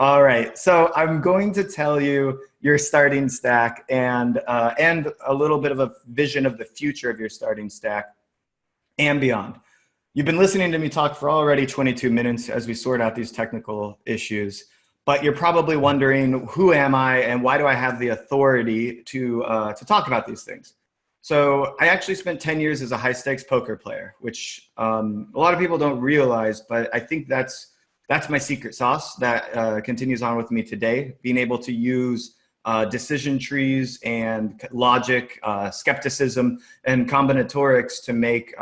All right, so I'm going to tell you your starting stack and a little bit of a vision of the future of your starting stack and beyond. You've been listening to me talk for already 22 minutes as we sort out these technical issues, but you're probably wondering, who am I and why do I have the authority to talk about these things? So I actually spent 10 years as a high stakes poker player, which a lot of people don't realize, but I think that's my secret sauce that continues on with me today, being able to use decision trees and logic, skepticism, and combinatorics to make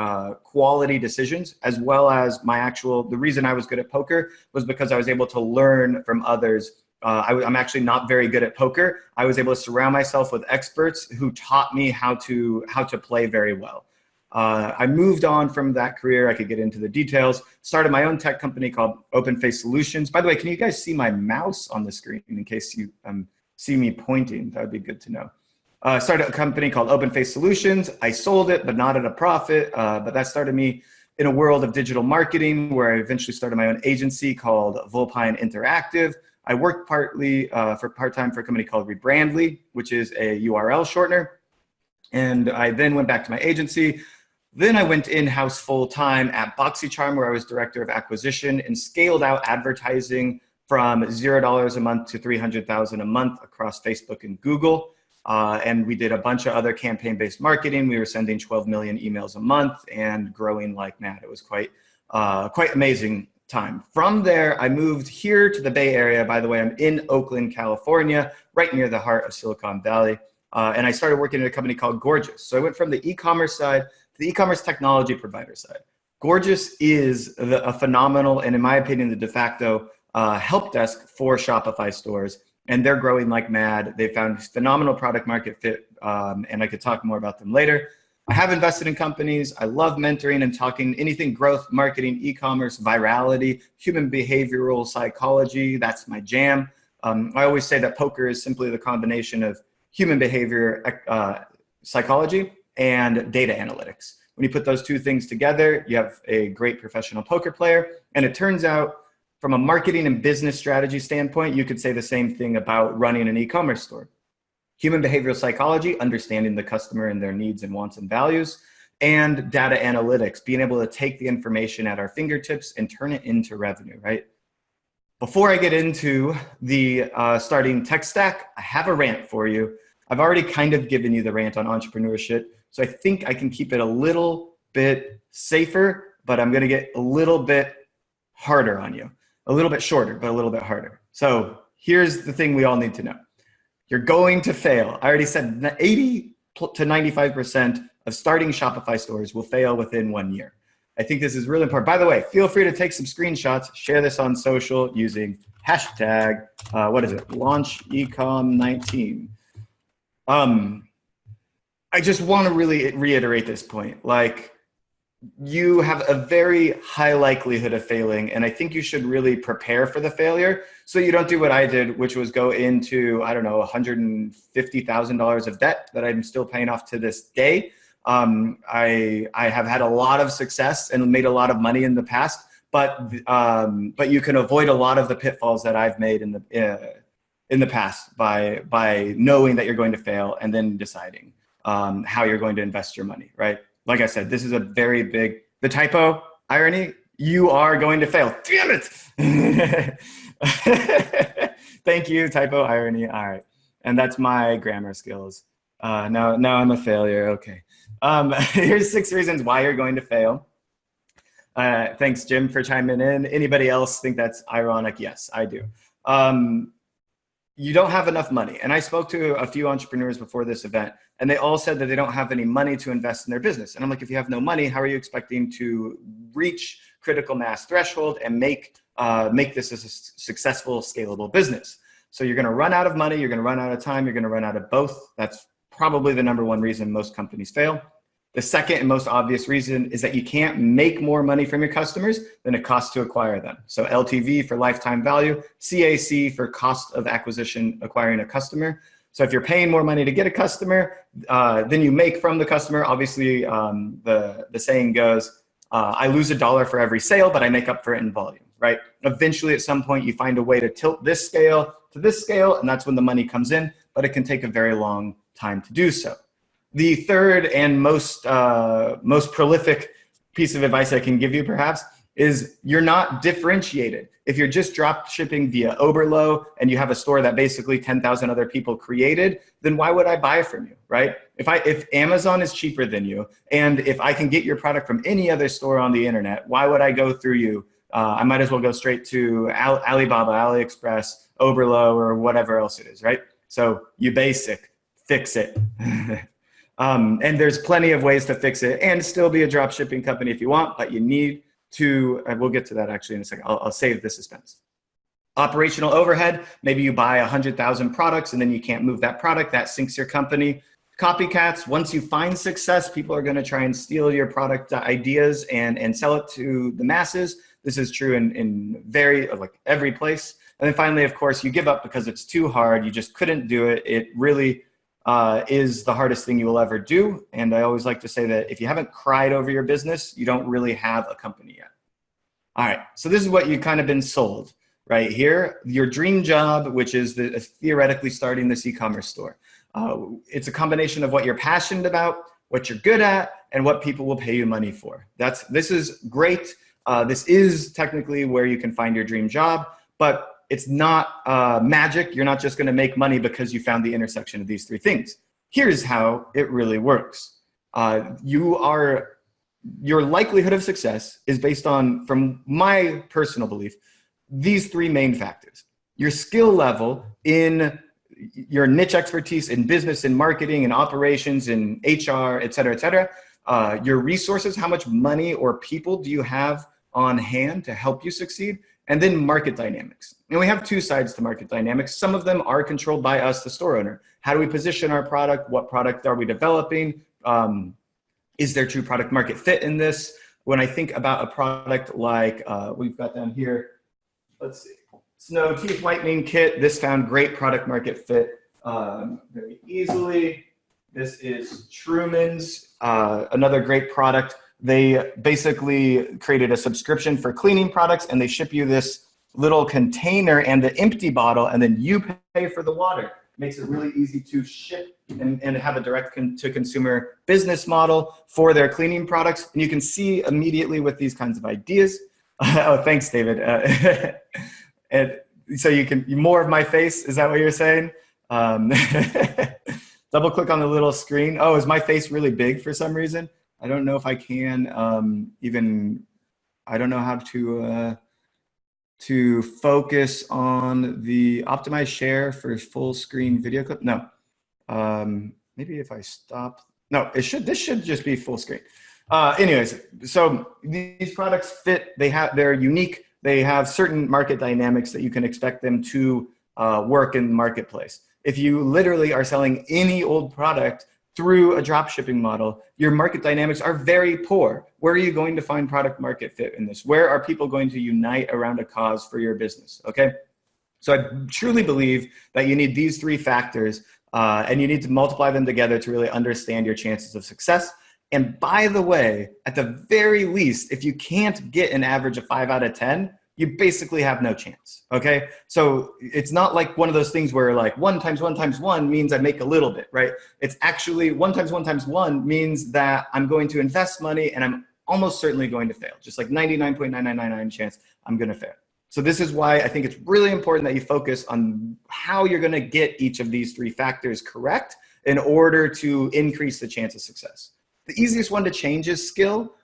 quality decisions, as well as the reason I was good at poker was because I was able to learn from others. I'm actually not very good at poker. I was able to surround myself with experts who taught me how to play very well. I moved on from that career. I could get into the details. Started my own tech company called OpenFace Solutions. By the way, can you guys see my mouse on the screen in case you see me pointing? That would be good to know. Started a company called OpenFace Solutions. I sold it, but not at a profit. But that started me in a world of digital marketing, where I eventually started my own agency called Volpine Interactive. I worked part-time for a company called Rebrandly, which is a URL shortener. And I then went back to my agency. Then I went in-house full-time at BoxyCharm, where I was director of acquisition and scaled out advertising from $0 a month to $300,000 a month across Facebook and Google. And we did a bunch of other campaign-based marketing. We were sending 12 million emails a month and growing like mad. It was quite amazing time. From there, I moved here to the Bay Area. By the way, I'm in Oakland, California, right near the heart of Silicon Valley. And I started working at a company called Gorgeous. So I went from the e-commerce side to the e-commerce technology provider side. Gorgeous is a phenomenal, and in my opinion, the de facto help desk for Shopify stores. And they're growing like mad. They found phenomenal product market fit, and I could talk more about them later. I have invested in companies. I love mentoring and talking anything growth, marketing, e-commerce, virality, human behavioral psychology. That's my jam. I always say that poker is simply the combination of human behavior psychology and data analytics. When you put those two things together, you have a great professional poker player. And it turns out, from a marketing and business strategy standpoint, you could say the same thing about running an e-commerce store. Human behavioral psychology, understanding the customer and their needs and wants and values, and data analytics, being able to take the information at our fingertips and turn it into revenue, right? Before I get into the starting tech stack, I have a rant for you. I've already kind of given you the rant on entrepreneurship, so I think I can keep it a little bit safer, but I'm gonna get a little bit harder on you. A little bit shorter, but a little bit harder. So here's the thing we all need to know. You're going to fail. I already said 80 to 95% of starting Shopify stores will fail within 1 year. I think this is really important. By the way, feel free to take some screenshots, share this on social using hashtag, launch ecom19. I just want to really reiterate this point. Like, you have a very high likelihood of failing, and I think you should really prepare for the failure so you don't do what I did, which was go into, I don't know, $150,000 of debt that I'm still paying off to this day. I have had a lot of success and made a lot of money in the past, but you can avoid a lot of the pitfalls that I've made in the past by knowing that you're going to fail and then deciding how you're going to invest your money, right? Like I said, this is a very big, the typo, irony, you are going to fail. Damn it! Thank you, typo, irony. All right. And that's my grammar skills. Now I'm a failure. Okay. Here's 6 reasons why you're going to fail. Thanks, Jim, for chiming in. Anybody else think that's ironic? Yes, I do. You don't have enough money. And I spoke to a few entrepreneurs before this event, and they all said that they don't have any money to invest in their business. And I'm like, if you have no money, how are you expecting to reach critical mass threshold and make this a successful, scalable business? So you're gonna run out of money, you're gonna run out of time, you're gonna run out of both. That's probably the #1 reason most companies fail. The second and most obvious reason is that you can't make more money from your customers than it costs to acquire them. So LTV for lifetime value, CAC for cost of acquisition acquiring a customer. So if you're paying more money to get a customer than you make from the customer, obviously the saying goes, I lose $1 for every sale, but I make up for it in volume. right? Eventually, at some point, you find a way to tilt this scale to this scale, and that's when the money comes in, but it can take a very long time to do so. The third and most prolific piece of advice I can give you, perhaps, is you're not differentiated. If you're just drop shipping via Oberlo and you have a store that basically 10,000 other people created, then why would I buy from you, right? If Amazon is cheaper than you, and if I can get your product from any other store on the internet, why would I go through you? I might as well go straight to Alibaba, AliExpress, Oberlo, or whatever else it is, right? So you basic, fix it. And there's plenty of ways to fix it and still be a drop shipping company if you want, but you need to, we'll get to that actually in a second. I'll save the suspense. Operational overhead, maybe you buy 100,000 products and then you can't move that product, that sinks your company. Copycats, once you find success, people are gonna try and steal your product ideas and sell it to the masses. This is true in every place. And then finally, of course, you give up because it's too hard, you just couldn't do it. It really is the hardest thing you will ever do. And I always like to say that if you haven't cried over your business, you don't really have a company yet. All right, so this is what you've kind of been sold right here. Your dream job, which is theoretically starting this e-commerce store. It's a combination of what you're passionate about, what you're good at, and what people will pay you money for. This is great. This is technically where you can find your dream job, but it's not magic. You're not just gonna make money because you found the intersection of these three things. Here's how it really works. Your likelihood of success is based on, from my personal belief, these three main factors. Your skill level in your niche expertise in business and marketing and operations and HR, et cetera, your resources, how much money or people do you have on hand to help you succeed, and then market dynamics. And we have two sides to market dynamics. Some of them are controlled by us, the store owner. How do we position our product? What product are we developing? Is there true product market fit in this? When I think about a product like we've got down here, let's see, Snow Teeth Whitening Kit. This found great product market fit very easily. This is Truman's, another great product. They basically created a subscription for cleaning products, and they ship you this little container and the empty bottle, and then you pay for the water. Makes it really easy to ship and have a direct to consumer business model for their cleaning products. And you can see immediately with these kinds of ideas. Oh, thanks, David. And so you can, more of my face, is that what you're saying? Double click on the little screen. Oh, is my face really big for some reason? I don't know if I can I don't know how to focus on the optimize share for full screen video clip. No, maybe if I stop, no, this should just be full screen. Anyways, so these products fit, they're unique. They have certain market dynamics that you can expect them to work in the marketplace. If you literally are selling any old product through a drop shipping model, your market dynamics are very poor. Where are you going to find product market fit in this? Where are people going to unite around a cause for your business, okay? So I truly believe that you need these three factors and you need to multiply them together to really understand your chances of success. And by the way, at the very least, if you can't get an average of 5 out of 10, you basically have no chance, okay? So it's not like one of those things where like 1 times 1 times 1 means I make a little bit, right? It's actually 1 times 1 times 1 means that I'm going to invest money and I'm almost certainly going to fail. Just like 99.9999 chance I'm gonna fail. So this is why I think it's really important that you focus on how you're gonna get each of these three factors correct in order to increase the chance of success. The easiest one to change is skill.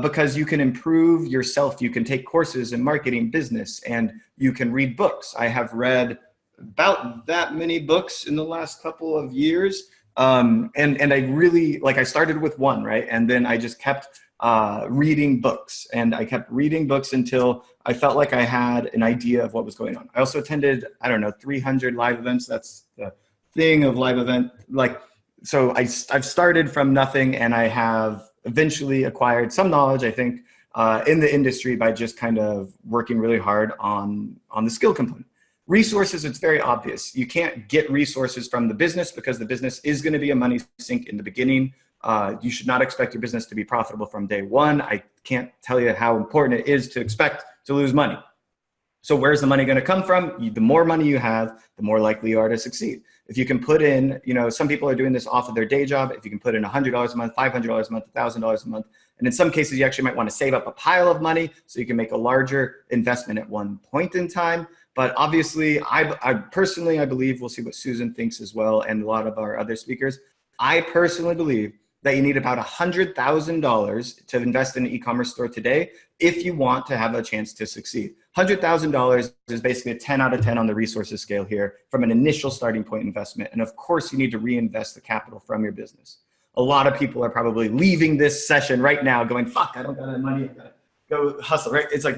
Because you can improve yourself. You can take courses in marketing, business, and you can read books. I have read about that many books in the last couple of years. And I really, like I started with one, right? And then I just kept reading books, and I kept reading books until I felt like I had an idea of what was going on. I also attended, 300 live events. That's the thing of live event. So I've started from nothing, and I have eventually acquired some knowledge, I think, in the industry by just kind of working really hard on the skill component. Resources, it's very obvious. You can't get resources from the business because the business is going to be a money sink in the beginning. You should not expect your business to be profitable from day one. I can't tell you how important it is to expect to lose money. So where's the money going to come from? The more money you have, the more likely you are to succeed. If you can put in, some people are doing this off of their day job. If you can put in $100 a month, $500 a month, $1,000 a month, and in some cases, you actually might want to save up a pile of money so you can make a larger investment at one point in time. But obviously, I personally believe, we'll see what Susan thinks as well, and a lot of our other speakers, I personally believe that you need about $100,000 to invest in an e-commerce store today if you want to have a chance to succeed. $100,000 is basically a 10 out of 10 on the resources scale here from an initial starting point investment. And of course, you need to reinvest the capital from your business. A lot of people are probably leaving this session right now going, fuck, I don't got any money, I gotta go hustle, right? It's like,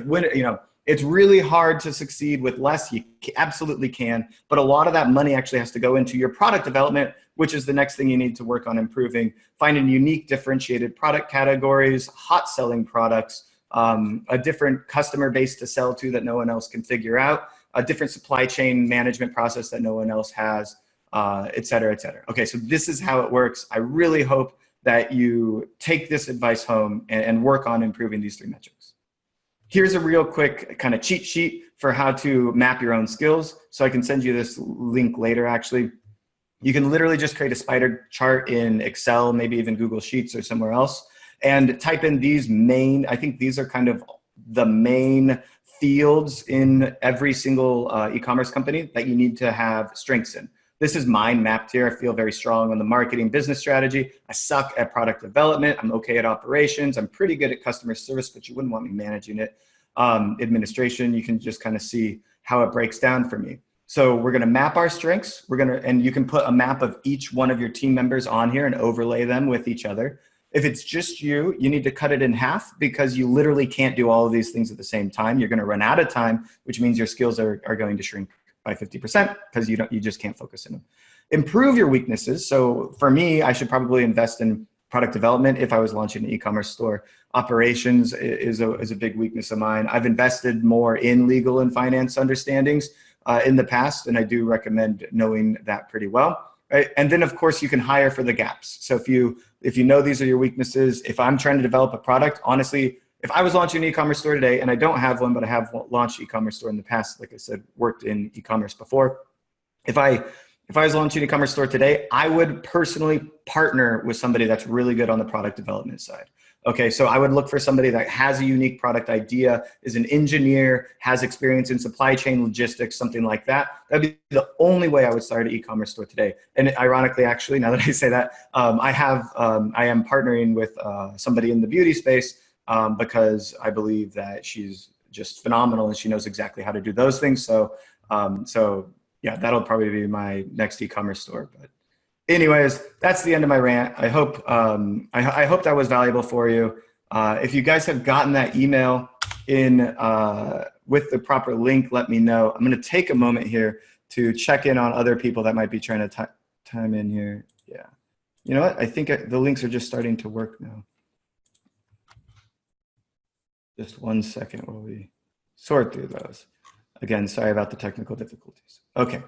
it's really hard to succeed with less. You absolutely can, but a lot of that money actually has to go into your product development, which is the next thing you need to work on improving. Finding unique differentiated product categories, hot selling products, a different customer base to sell to that no one else can figure out, a different supply chain management process that no one else has, et cetera, et cetera. Okay, so this is how it works. I really hope that you take this advice home and work on improving these 3 metrics. Here's a real quick kind of cheat sheet for how to map your own skills. So I can send you this link later, actually. You can literally just create a spider chart in Excel, maybe even Google Sheets or somewhere else, and type in these main, I think these are kind of the main fields in every single e-commerce company that you need to have strengths in. This is mine mapped here. I feel very strong on the marketing business strategy. I suck at product development. I'm okay at operations. I'm pretty good at customer service, but you wouldn't want me managing it. Administration, you can just kind of see how it breaks down for me. So we're gonna map our strengths. And you can put a map of each one of your team members on here and overlay them with each other. If it's just you, you need to cut it in half because you literally can't do all of these things at the same time. You're gonna run out of time, which means your skills are going to shrink by 50% because you just can't focus in them. Improve your weaknesses. So for me, I should probably invest in product development if I was launching an e-commerce store. Operations is a big weakness of mine. I've invested more in legal and finance understandings in the past, and I do recommend knowing that pretty well. Right? And then of course you can hire for the gaps. So if you know these are your weaknesses, if I'm trying to develop a product, honestly, if I was launching an e-commerce store today, and I don't have one, but I have launched e-commerce store in the past, like I said, worked in e-commerce before. If I was launching an e-commerce store today, I would personally partner with somebody that's really good on the product development side. Okay, so I would look for somebody that has a unique product idea, is an engineer, has experience in supply chain logistics, something like that. That'd be the only way I would start an e-commerce store today. And ironically, actually, now that I say that, I am partnering with somebody in the beauty space because I believe that she's just phenomenal and she knows exactly how to do those things. So yeah, that'll probably be my next e-commerce store. But anyways, that's the end of my rant. I hope I hope that was valuable for you. If you guys have gotten that email in with the proper link, let me know. I'm going to take a moment here to check in on other people that might be trying to time in here. Yeah, you know what? I think the links are just starting to work now. Just 1 second while we sort through those. Again, sorry about the technical difficulties. Okay,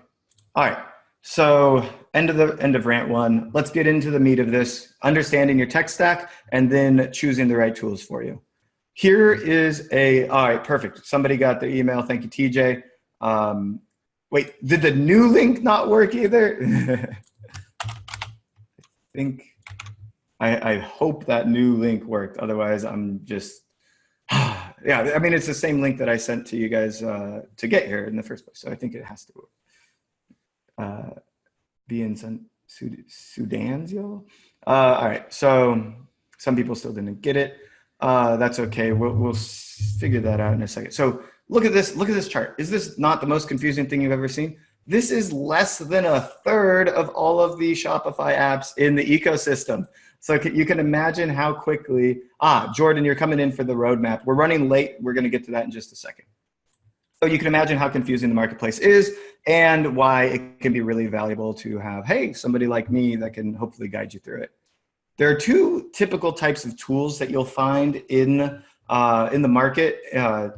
all right. So end of rant 1. Let's get into the meat of this, understanding your tech stack and then choosing the right tools for you. Here is all right, perfect. Somebody got the email. Thank you, TJ. Wait, did the new link not work either? I hope that new link worked. Otherwise, I'm just, yeah, I mean, it's the same link that I sent to you guys to get here in the first place. So I think it has to work. Be in Sudan's, y'all. All right, so some people still didn't get it. That's okay. We'll figure that out in a second. So look at this chart. Is this not the most confusing thing you've ever seen? This is less than a third of all of the Shopify apps in the ecosystem. So you can imagine how quickly, Jordan, you're coming in for the roadmap. We're running late. We're going to get to that in just a second. So you can imagine how confusing the marketplace is and why it can be really valuable to have, hey, somebody like me that can hopefully guide you through it. There are 2 typical types of tools that you'll find in the market.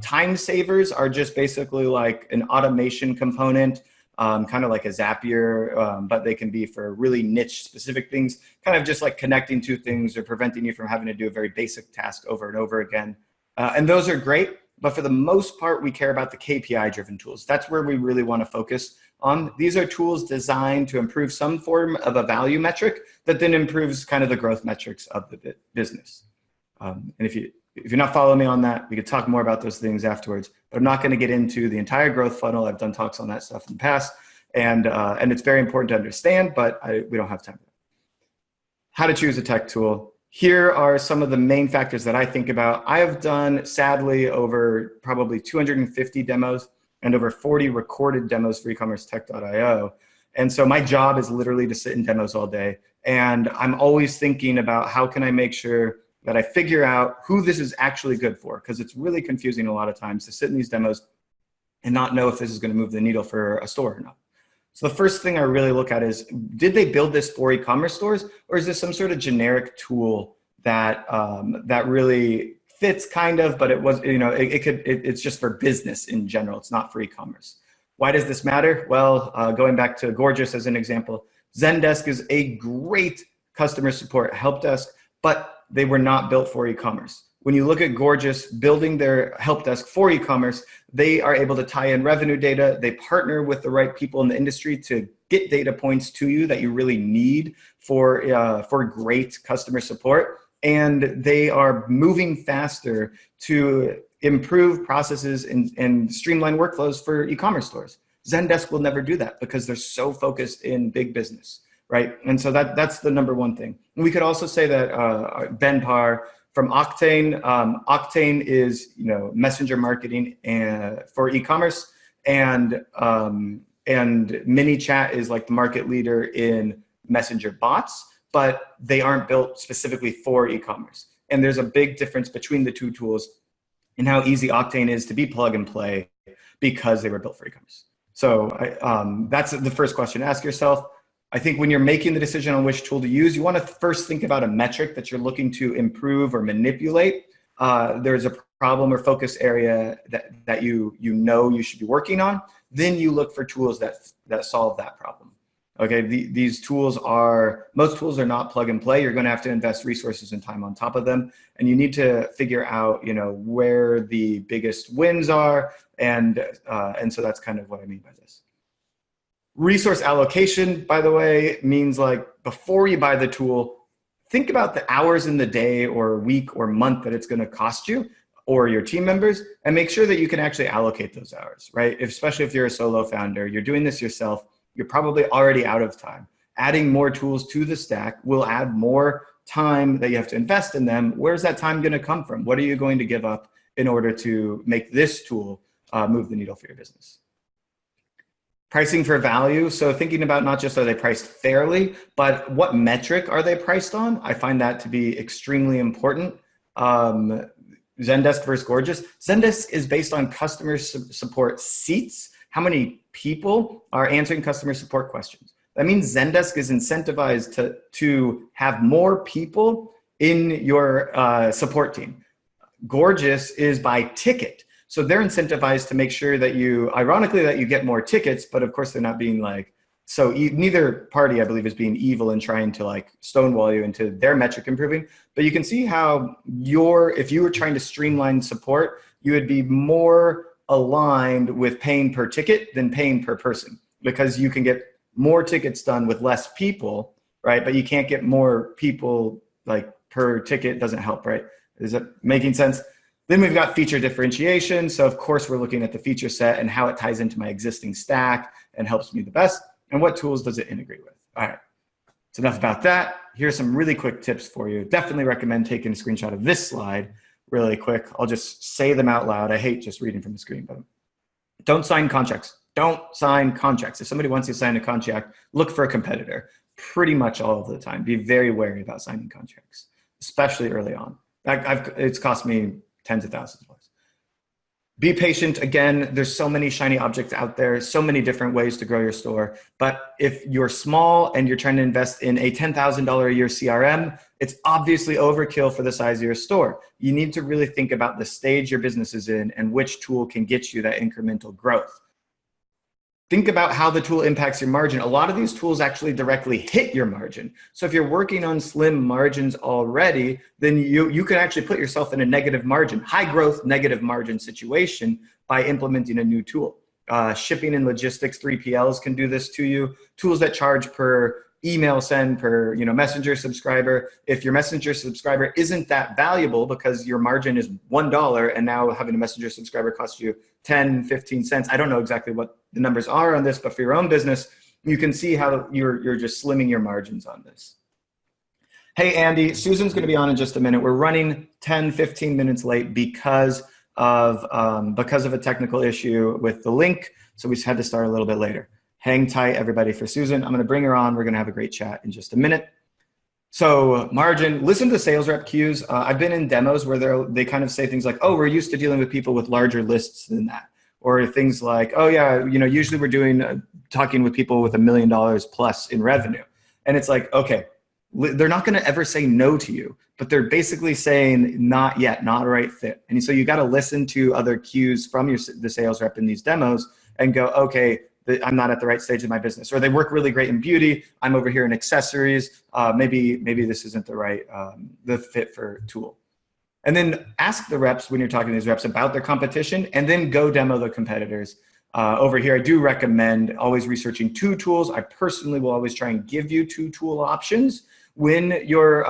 Time savers are just basically like an automation component, kind of like a Zapier, but they can be for really niche specific things, kind of just like connecting 2 things or preventing you from having to do a very basic task over and over again. And those are great. but for the most part, we care about the KPI-driven tools. That's where we really want to focus on. These are tools designed to improve some form of a value metric that then improves kind of the growth metrics of the business. And if you're not following me on that, we could talk more about those things afterwards, but I'm not going to get into the entire growth funnel. I've done talks on that stuff in the past, and it's very important to understand, but we don't have time for that. How to choose a tech tool. Here are some of the main factors that I think about. I have done, sadly, over probably 250 demos and over 40 recorded demos for ecommercetech.io. And so my job is literally to sit in demos all day. And I'm always thinking about how can I make sure that I figure out who this is actually good for, because it's really confusing a lot of times to sit in these demos and not know if this is going to move the needle for a store or not. So the first thing I really look at is, did they build this for e-commerce stores, or is this some sort of generic tool that that really fits kind of, but it was, it's just for business in general. It's not for e-commerce. Why does this matter? Well, going back to Gorgeous as an example, Zendesk is a great customer support help desk, but they were not built for e-commerce. When you look at Gorgeous building their help desk for e-commerce, they are able to tie in revenue data. They partner with the right people in the industry to get data points to you that you really need for great customer support. And they are moving faster to improve processes and streamline workflows for e-commerce stores. Zendesk will never do that because they're so focused in big business, right? And so that's the number one thing. And we could also say that Ben Parr from Octane. Octane is messenger marketing for e-commerce, and ManyChat is like the market leader in messenger bots, but they aren't built specifically for e-commerce. And there's a big difference between the two tools and how easy Octane is to be plug and play because they were built for e-commerce. So that's the first question to ask yourself. I think when you're making the decision on which tool to use, you want to first think about a metric that you're looking to improve or manipulate. There's a problem or focus area that you should be working on. Then you look for tools that solve that problem. Okay, most tools are not plug and play. You're going to have to invest resources and time on top of them, and you need to figure out where the biggest wins are, and so that's kind of what I mean by this. Resource allocation, by the way, means like before you buy the tool, think about the hours in the day or week or month that it's going to cost you or your team members, and make sure that you can actually allocate those hours, right? Especially if you're a solo founder, you're doing this yourself, you're probably already out of time. Adding more tools to the stack will add more time that you have to invest in them. Where's that time going to come from? What are you going to give up in order to make this tool move the needle for your business? Pricing for value. So thinking about not just are they priced fairly, but what metric are they priced on? I find that to be extremely important. Zendesk versus Gorgeous. Zendesk is based on customer support seats. How many people are answering customer support questions? That means Zendesk is incentivized to have more people in your support team. Gorgeous is by ticket. So they're incentivized to make sure that ironically, that you get more tickets, but of course they're not being neither party, I believe, is being evil and trying to stonewall you into their metric improving. But you can see how if you were trying to streamline support, you would be more aligned with paying per ticket than paying per person, because you can get more tickets done with less people, right? But you can't get more people per ticket. Doesn't help, right? Is that making sense? Then we've got feature differentiation. So of course we're looking at the feature set and how it ties into my existing stack and helps me the best. And what tools does it integrate with? All right, so enough about that. Here's some really quick tips for you. Definitely recommend taking a screenshot of this slide really quick. I'll just say them out loud. I hate just reading from the screen, but don't sign contracts. Don't sign contracts. If somebody wants you to sign a contract, look for a competitor pretty much all of the time. Be very wary about signing contracts, especially early on. It's cost me tens of thousands of dollars. Be patient. Again, there's so many shiny objects out there, so many different ways to grow your store. But if you're small and you're trying to invest in a $10,000 a year CRM, it's obviously overkill for the size of your store. You need to really think about the stage your business is in and which tool can get you that incremental growth. think about how the tool impacts your margin. A lot of these tools actually directly hit your margin. So if you're working on slim margins already, then you can actually put yourself in a negative margin, high growth, negative margin situation by implementing a new tool. Shipping and logistics, 3PLs can do this to you. Tools that charge per email send, per messenger subscriber. If your messenger subscriber isn't that valuable because your margin is $1 and now having a messenger subscriber costs you 10, 15 cents. I don't know exactly what the numbers are on this, but for your own business, you can see how you're just slimming your margins on this. Hey, Andy, Susan's going to be on in just a minute. We're running 10, 15 minutes late because of a technical issue with the link. So we just had to start a little bit later. Hang tight, everybody, for Susan. I'm going to bring her on. We're going to have a great chat in just a minute. So margin, listen to sales rep cues. I've been in demos where they kind of say things like, oh, we're used to dealing with people with larger lists than that. Or things like, oh yeah, usually we're talking with people with $1 million plus in revenue. And it's like, okay, they're not going to ever say no to you, but they're basically saying not yet, not a right fit. And so you got to listen to other cues from the sales rep in these demos and go, okay, I'm not at the right stage of my business, or they work really great in beauty. I'm over here in accessories. Maybe this isn't the fit for tool. And then ask the reps when you're talking to these reps about their competition, and then go demo the competitors. Over here, I do recommend always researching 2 tools. I personally will always try and give you 2 tool options when you're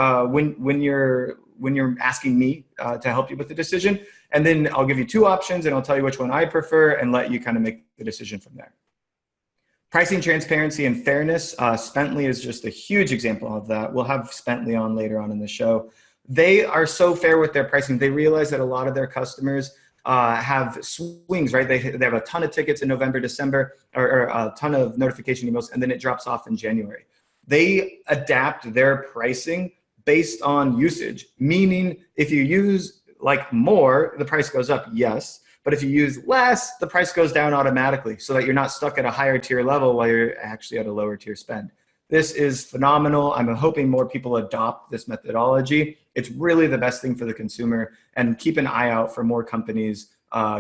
asking me to help you with the decision. And then I'll give you 2 options, and I'll tell you which one I prefer, and let you kind of make the decision from there. Pricing transparency and fairness. Spently is just a huge example of that. We'll have Spently on later on in the show. They are so fair with their pricing. They realize that a lot of their customers have swings, right? They have a ton of tickets in November, December, or a ton of notification emails, and then it drops off in January. They adapt their pricing based on usage, meaning if you use more, the price goes up, yes. But if you use less, the price goes down automatically so that you're not stuck at a higher tier level while you're actually at a lower tier spend. This is phenomenal. I'm hoping more people adopt this methodology. It's really the best thing for the consumer, and keep an eye out for more companies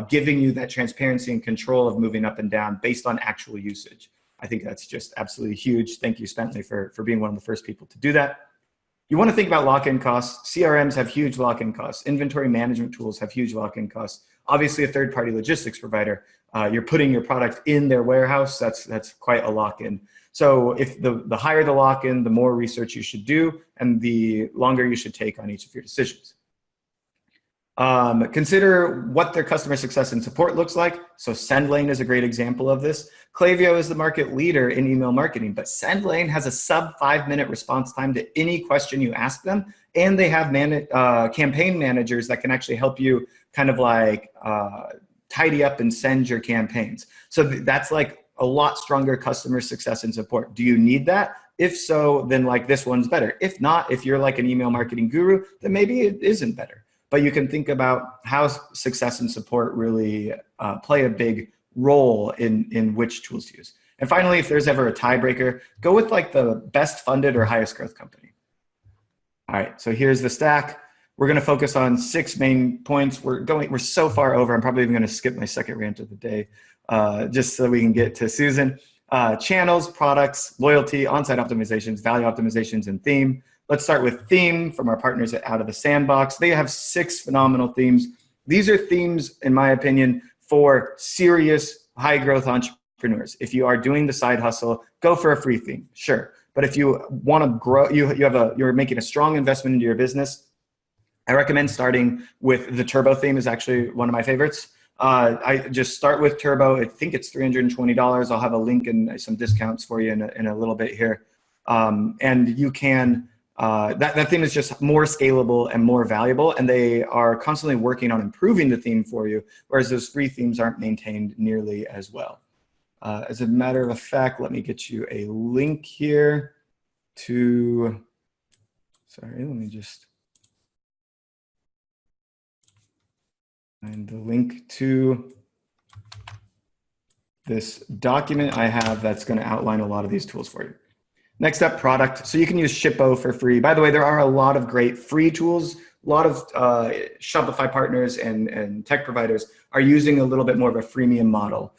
giving you that transparency and control of moving up and down based on actual usage. I think that's just absolutely huge. Thank you, Spently, for being one of the first people to do that. You want to think about lock-in costs. CRMs have huge lock-in costs. Inventory management tools have huge lock-in costs. Obviously, a third-party logistics provider, you're putting your product in their warehouse. That's quite a lock-in. So if the higher the lock-in, the more research you should do, and the longer you should take on each of your decisions. Consider what their customer success and support looks like. So SendLane is a great example of this. Klaviyo is the market leader in email marketing, but SendLane has a sub 5-minute response time to any question you ask them. And they have campaign managers that can actually help you kind of tidy up and send your campaigns. So that's a lot stronger customer success and support. Do you need that? If so, then this one's better. If not, if you're an email marketing guru, then maybe it isn't better. But you can think about how success and support really play a big role in which tools to use. And finally, if there's ever a tiebreaker, go with the best funded or highest growth company. All right, so here's the stack. We're gonna focus on 6 main points. We're so far over, I'm probably even gonna skip my second rant of the day just so we can get to Susan. Channels, products, loyalty, on-site optimizations, value optimizations, and theme. Let's start with theme from our partners out of the Sandbox. They have 6 phenomenal themes. These are themes, in my opinion, for serious high growth entrepreneurs. If you are doing the side hustle, go for a free theme, sure. But if you want to grow, you're making a strong investment into your business, I recommend starting with the Turbo theme. Is actually one of my favorites. I just start with Turbo. I think it's $320. I'll have a link and some discounts for you in a little bit here. And you can, that theme is just more scalable and more valuable, and they are constantly working on improving the theme for you, whereas those free themes aren't maintained nearly as well. As a matter of fact, let me get you a link here to, sorry, let me just find the link to this document I have that's going to outline a lot of these tools for you. Next up, product. So you can use Shippo for free. By the way, there are a lot of great free tools. A lot of Shopify partners and tech providers are using a little bit more of a freemium model.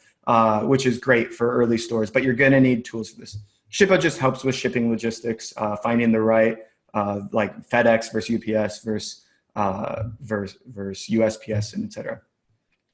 which is great for early stores, but you're going to need tools for this. Shippo just helps with shipping logistics, finding the right, like FedEx versus UPS versus USPS, and et cetera.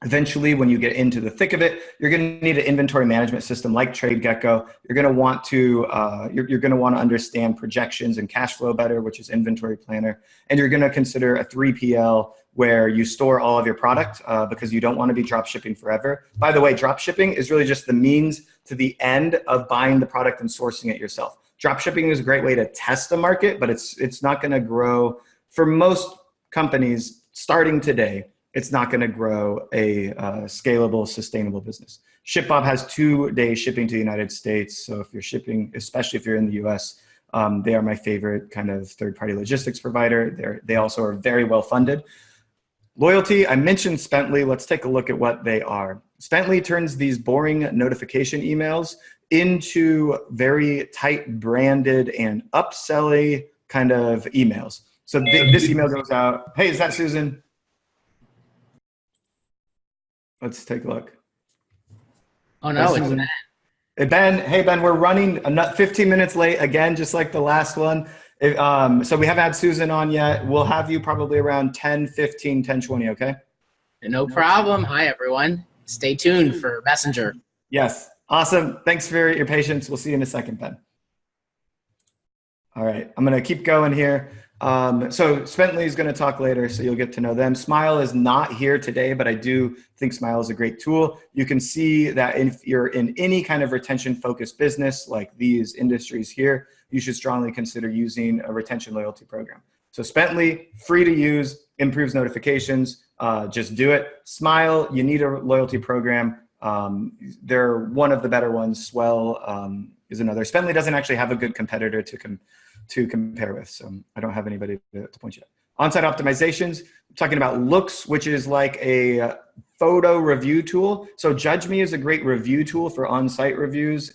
Eventually, when you get into the thick of it, you're going to need an inventory management system like TradeGecko. You're going to want to you're going to want to understand projections and cash flow better, which is Inventory Planner. And you're going to consider a 3PL where you store all of your product because you don't want to be drop shipping forever. By the way, drop shipping is really just the means to the end of buying the product and sourcing it yourself. Drop shipping is a great way to test the market, but it's not going to grow for most companies starting today. It's not going to grow a scalable, sustainable business. ShipBob has 2-day shipping to the United States. So if you're shipping, especially if you're in the US, they are my favorite kind of third-party logistics provider. They also are very well funded. Loyalty, I mentioned Spently. Let's take a look at what they are. Spently turns these boring notification emails into very tight branded and upselling kind of emails. So this email goes out. Hey, is that Susan? Let's take a look. Oh no, it's Ben. Hey Ben, we're running 15 minutes late again, just like the last one. So we haven't had Susan on yet. We'll have you probably around 10:15, 10:20, okay? No problem. Hi, everyone. Stay tuned for Messenger. Yes, awesome. Thanks for your patience. We'll see you in a second, Ben. All right, I'm gonna keep going here. So Spently is going to talk later, so you'll get to know them. Smile is not here today, but I do think Smile is a great tool. You can see that if you're in any kind of retention-focused business like these industries here, you should strongly consider using a retention loyalty program. So Spently, free to use, improves notifications, just do it. Smile, you need a loyalty program. They're one of the better ones. Swell is another. Spently doesn't actually have a good competitor to compare with, so I don't have anybody to point you at. On-site optimizations, I'm talking about Looks, which is like a photo review tool. So Judge Me is a great review tool for on-site reviews,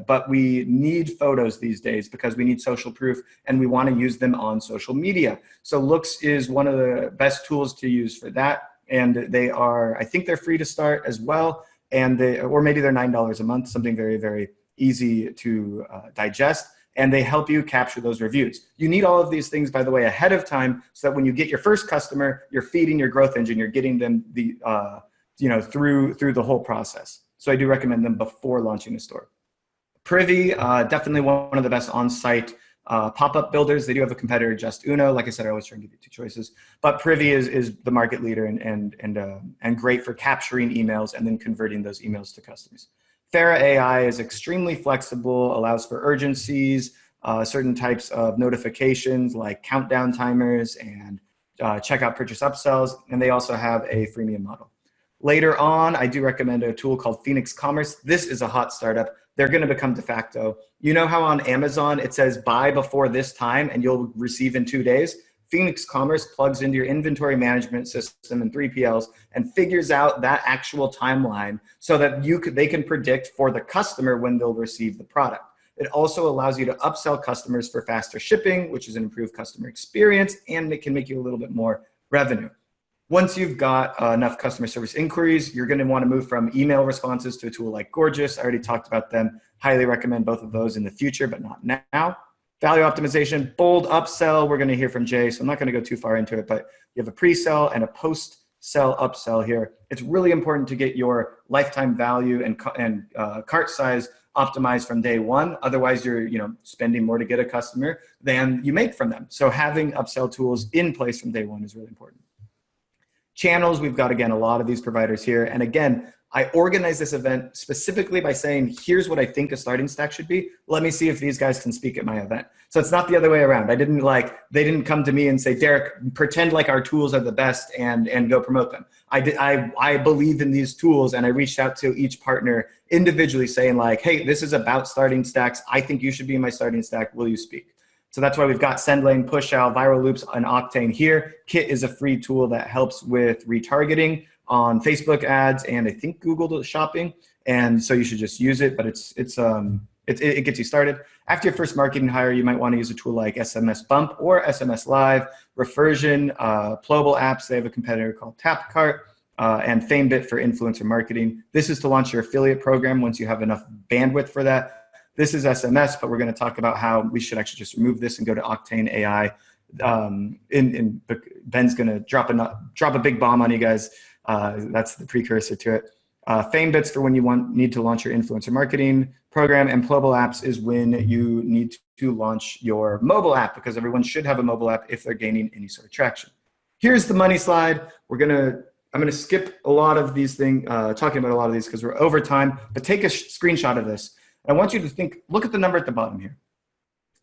but we need photos these days because we need social proof and we want to use them on social media. So Looks is one of the best tools to use for that, and they are, I think they're free to start as well, and or maybe they're $9 a month, something very, very easy to digest. And they help you capture those reviews. You need all of these things, by the way, ahead of time, so that when you get your first customer, you're feeding your growth engine, you're getting them through the whole process. So I do recommend them before launching a store. Privy, definitely one of the best on-site pop-up builders. They do have a competitor, Just Uno. Like I said, I always try and give you 2 choices. But Privy is the market leader and great for capturing emails and then converting those emails to customers. Fera.ai is extremely flexible, allows for urgencies, certain types of notifications like countdown timers and checkout purchase upsells, and they also have a freemium model. Later on, I do recommend a tool called Phoenix Commerce. This is a hot startup. They're going to become de facto. You know how on Amazon it says buy before this time and you'll receive in 2 days? Phoenix Commerce plugs into your inventory management system and 3PLs and figures out that actual timeline so that they can predict for the customer when they'll receive the product. It also allows you to upsell customers for faster shipping, which is an improved customer experience, and it can make you a little bit more revenue. Once you've got enough customer service inquiries, you're going to want to move from email responses to a tool like Gorgeous. I already talked about them. Highly recommend both of those in the future, but not now. Value optimization, bold upsell, we're going to hear from Jay, so I'm not going to go too far into it, but you have a pre-sell and a post-sell upsell here. It's really important to get your lifetime value and cart size optimized from day one. Otherwise, you're spending more to get a customer than you make from them. So having upsell tools in place from day one is really important. Channels, we've got, again, a lot of these providers here. And again, I organized this event specifically by saying, here's what I think a starting stack should be. Let me see if these guys can speak at my event. So it's not the other way around. They didn't come to me and say, Derric, pretend like our tools are the best and go promote them. I believe in these tools, and I reached out to each partner individually saying like, hey, this is about starting stacks. I think you should be in my starting stack. Will you speak? So that's why we've got SendLane, PushOut, Viral Loops, and Octane here. Kit is a free tool that helps with retargeting on Facebook ads and I think Google Shopping. And so you should just use it, but it gets you started. After your first marketing hire, you might want to use a tool like SMS Bump or SMS Live, Reversion, Plowable Apps. They have a competitor called TapCart. and FameBit for influencer marketing. This is to launch your affiliate program once you have enough bandwidth for that. This is SMS, but we're going to talk about how we should actually just remove this and go to Octane AI. Ben's going to drop a big bomb on you guys. That's the precursor to it. FameBits for when you need to launch your influencer marketing program, and Mobile Apps is when you need to launch your mobile app, because everyone should have a mobile app if they're gaining any sort of traction. Here's the money slide. I'm gonna skip a lot of these things, talking about a lot of these because we're over time, but take a screenshot of this. I want you to look at the number at the bottom here.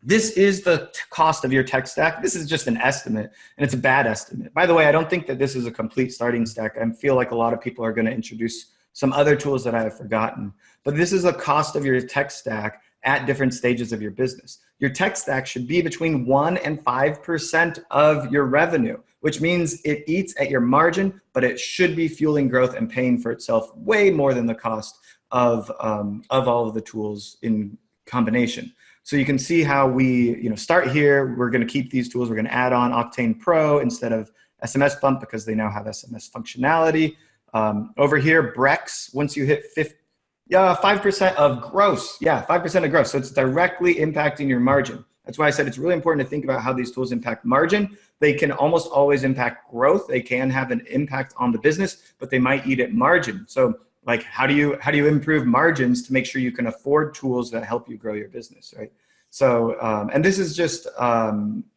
This is the cost of your tech stack. This is just an estimate, and it's a bad estimate. By the way, I don't think that this is a complete starting stack. I feel like a lot of people are gonna introduce some other tools that I have forgotten. But this is a cost of your tech stack at different stages of your business. Your tech stack should be between 1% and 5% of your revenue, which means it eats at your margin, but it should be fueling growth and paying for itself way more than the cost of all of the tools in combination. So you can see how we start here. We're going to keep these tools. We're going to add on Octane Pro instead of SMS Bump because they now have SMS functionality. Over here, Brex, once you hit 5% of gross. Yeah, 5% of gross. So it's directly impacting your margin. That's why I said it's really important to think about how these tools impact margin. They can almost always impact growth. They can have an impact on the business, but they might eat at margin. So like, how do you improve margins to make sure you can afford tools that help you grow your business, right? So, and this is just,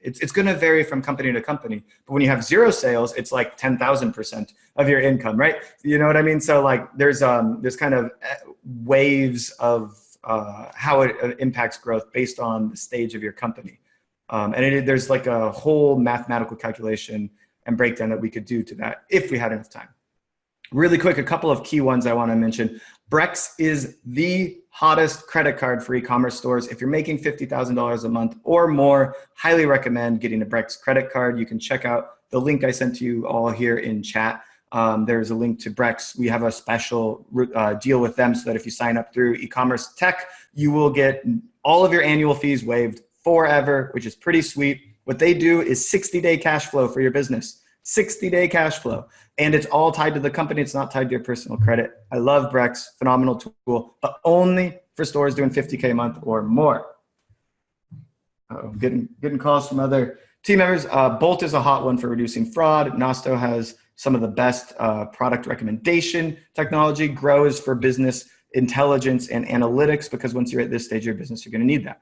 it's going to vary from company to company. But when you have zero sales, it's like 10,000% of your income, right? You know what I mean? So like, there's kind of waves of how it impacts growth based on the stage of your company. And there's like a whole mathematical calculation and breakdown that we could do to that if we had enough time. Really quick, a couple of key ones I want to mention. Brex is the hottest credit card for e-commerce stores. If you're making $50,000 a month or more, highly recommend getting a Brex credit card. You can check out the link I sent to you all here in chat. There's a link to Brex. We have a special deal with them so that if you sign up through eCommerce Tech, you will get all of your annual fees waived forever, which is pretty sweet. What they do is 60-day cash flow for your business. 60-day cash flow. And it's all tied to the company. It's not tied to your personal credit. I love Brex, phenomenal tool, but only for stores doing 50K a month or more. Getting calls from other team members. Bolt is a hot one for reducing fraud. Nosto has some of the best product recommendation technology. Grow is for business intelligence and analytics, because once you're at this stage of your business, you're going to need that.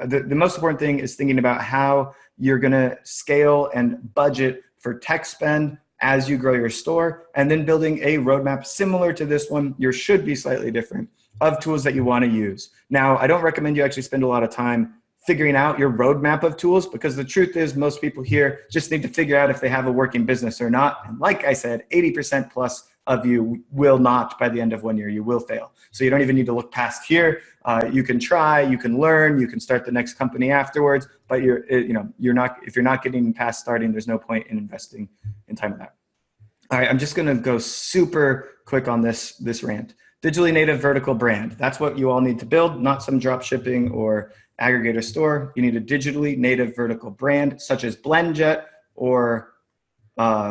The most important thing is thinking about how you're going to scale and budget for tech spend as you grow your store, and then building a roadmap similar to this one. Yours should be slightly different, of tools that you want to use. Now, I don't recommend you actually spend a lot of time figuring out your roadmap of tools, because the truth is most people here just need to figure out if they have a working business or not. And like I said, 80% plus of you will not by the end of 1 year. You will fail. So you don't even need to look past here. You can try, you can learn, you can start the next company afterwards. But if you're not getting past starting, there's no point in investing in time with that. All right, I'm just going to go super quick on this rant. Digitally native vertical brand. That's what you all need to build, not some drop shipping or aggregator store. You need a digitally native vertical brand, such as BlendJet or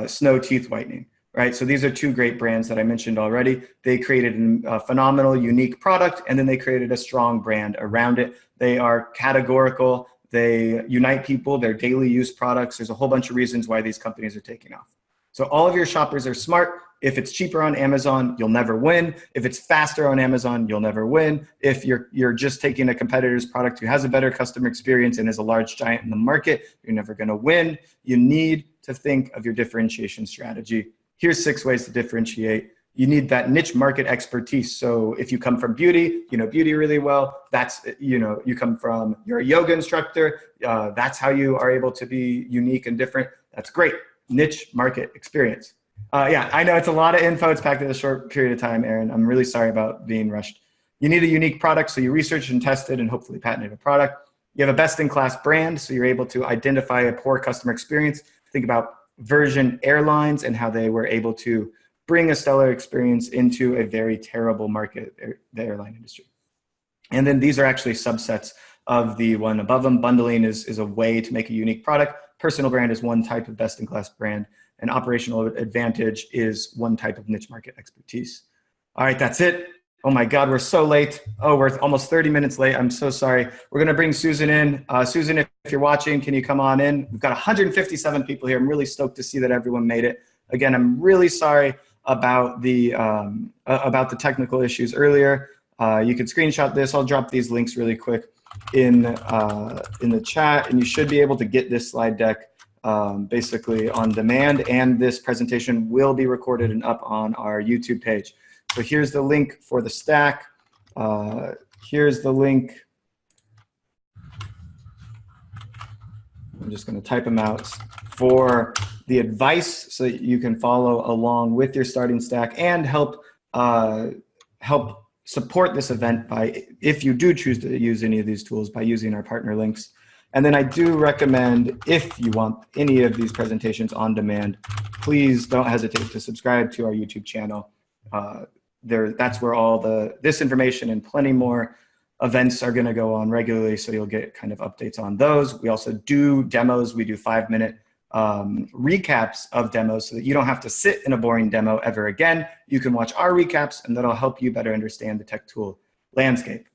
Snow Teeth Whitening. Right, so these are two great brands that I mentioned already. They created a phenomenal, unique product, and then they created a strong brand around it. They are categorical. They unite people. They're daily use products. There's a whole bunch of reasons why these companies are taking off. So all of your shoppers are smart. If it's cheaper on Amazon, you'll never win. If it's faster on Amazon, you'll never win. If you're just taking a competitor's product who has a better customer experience and is a large giant in the market, you're never going to win. You need to think of your differentiation strategy. Here's 6 ways to differentiate. You need that niche market expertise. So if you come from beauty, you know beauty really well. That's, you come from, you're a yoga instructor. That's how you are able to be unique and different. That's great. Niche market experience. Yeah, I know it's a lot of info. It's packed in a short period of time, Aaron. I'm really sorry about being rushed. You need a unique product. So you researched and tested and hopefully patented a product. You have a best-in-class brand. So you're able to identify a poor customer experience. Think about Virgin Airlines and how they were able to bring a stellar experience into a very terrible market, the airline industry. And then these are actually subsets of the one above them. Bundling is a way to make a unique product. Personal brand is one type of best-in-class brand. and operational advantage is one type of niche market expertise. All right, that's it. Oh my God, we're so late. Oh, we're almost 30 minutes late. I'm so sorry. We're gonna bring Susan in. Susan, if you're watching, can you come on in? We've got 157 people here. I'm really stoked to see that everyone made it. Again, I'm really sorry about the technical issues earlier. You can screenshot this. I'll drop these links really quick in the chat, and you should be able to get this slide deck basically on demand, and this presentation will be recorded and up on our YouTube page. So here's the link for the stack. Here's the link. I'm just going to type them out for the advice so that you can follow along with your starting stack and help support this event by, if you do choose to use any of these tools, by using our partner links. And then I do recommend, if you want any of these presentations on demand, please don't hesitate to subscribe to our YouTube channel. That's where all this information and plenty more events are going to go on regularly, so you'll get kind of updates on those. We also do demos. We do 5-minute recaps of demos so that you don't have to sit in a boring demo ever again. You can watch our recaps, and that'll help you better understand the tech tool landscape.